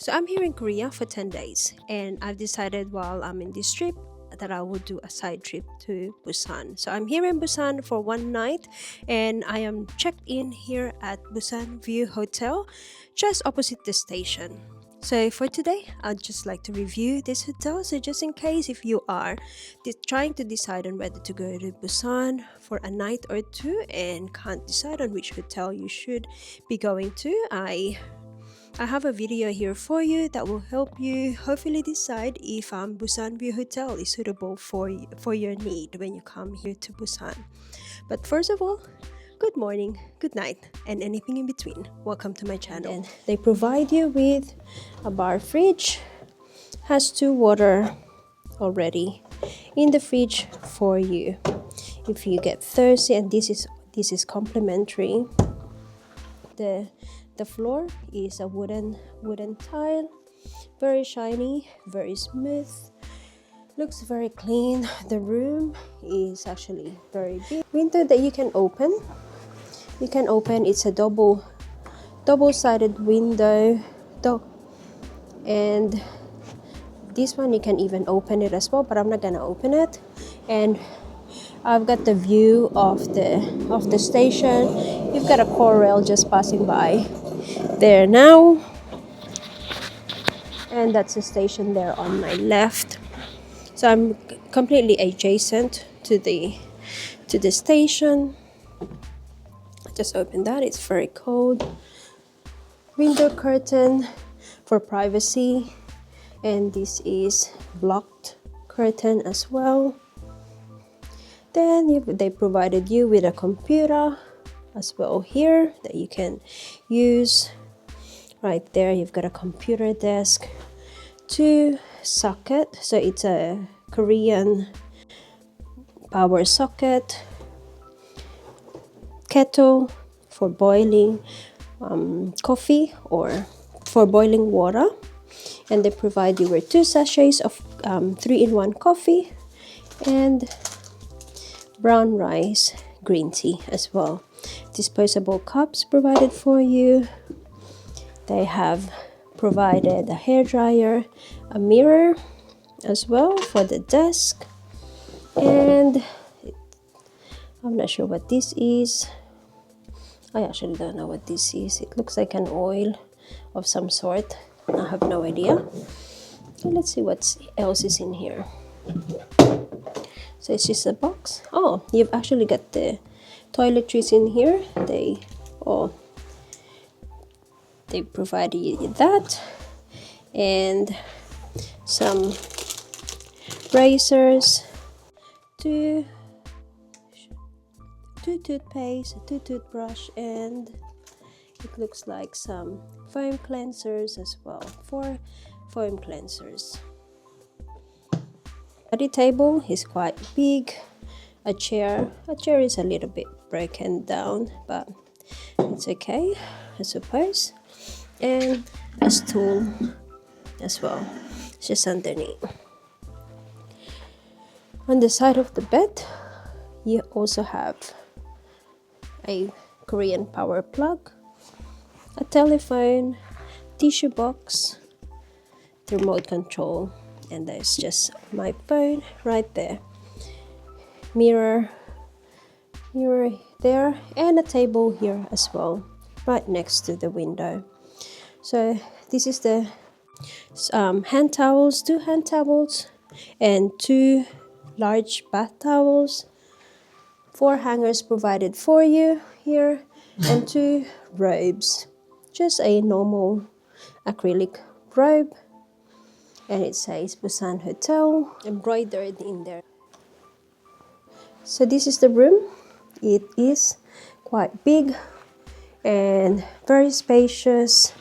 So I'm here in Korea for 10 days, and I've decided while I'm in this trip that I will do a side trip to Busan. So I'm here in Busan for one night, and I am checked in here at Busan View Hotel, just opposite the station. So for today, I'd just like to review this hotel. So just in case if you are trying to decide on whether to go to Busan for a night or two and can't decide on which hotel you should be going to, I have a video here for you that will help you hopefully decide if Busan View Hotel is suitable for your need when you come here to Busan. But first of all, good morning, good night, and anything in between. Welcome to my channel. And they provide you with a bar fridge, has 2 water already in the fridge for you if you get thirsty, and this is complimentary. The floor is a wooden tile, very shiny, very smooth, looks very clean. The room is actually very big. Window that you can open. It's a double-sided window, and this one you can even open it as well, but I'm not gonna open it. And I've got the view of the station. You've got a core rail just passing by there now, and that's the station there on my left. So I'm completely adjacent to the station. Just open that. It's very cold. Window curtain for privacy, and this is blocked curtain as well. Then they provided you with a computer as well here that you can use. Right there, you've got a computer desk, 2 socket, so it's a Korean power socket, kettle for boiling coffee or for boiling water, and they provide you with 2 sachets of 3-in-1 coffee and brown rice green tea as well. Disposable cups provided for you. They have provided a hair dryer, a mirror as well for the desk, and I'm not sure what this is. I actually don't know what this is. It looks like an oil of some sort. I have no idea. So let's see what else is in here. So it's just a box. Oh, you've actually got the toiletries in here. They provided you that, and some razors, 2 toothpaste, 2 toothbrush, and it looks like some foam cleansers as well, 4 foam cleansers. Study table is quite big. A chair is a little bit broken down, but it's okay, I suppose. And a stool as well, just underneath. On the side of the bed, you also have a Korean power plug, a telephone, tissue box, the remote control, and there's just my phone right there. Mirror there, and a table here as well, right next to the window. So this is the hand towels, 2 hand towels, and 2 large bath towels. 4 hangers provided for you here, and 2 robes, just a normal acrylic robe, and it says Busan Hotel embroidered in there. So this is the room. It is quite big and very spacious,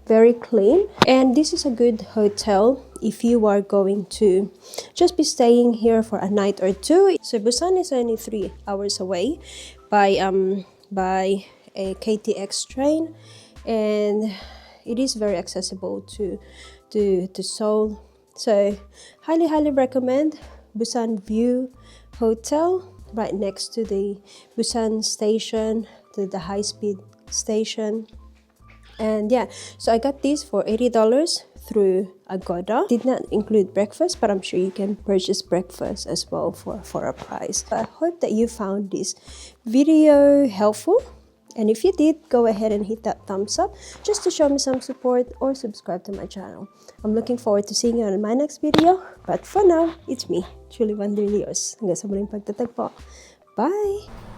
very clean, and this is a good hotel if you are going to just be staying here for a night or two. So Busan is only 3 hours away by a KTX train, and it is very accessible to Seoul. So highly recommend Busan View Hotel, right next to the Busan Station, the high-speed station. And yeah, so I got these for $80 through Agoda. Did not include breakfast, but I'm sure you can purchase breakfast as well for a price. I hope that you found this video helpful. And if you did, go ahead and hit that thumbs up just to show me some support, or subscribe to my channel. I'm looking forward to seeing you on my next video. But for now, it's me, Truly Wonderly yours. Hanggang sa muling pagtatagpo. Bye!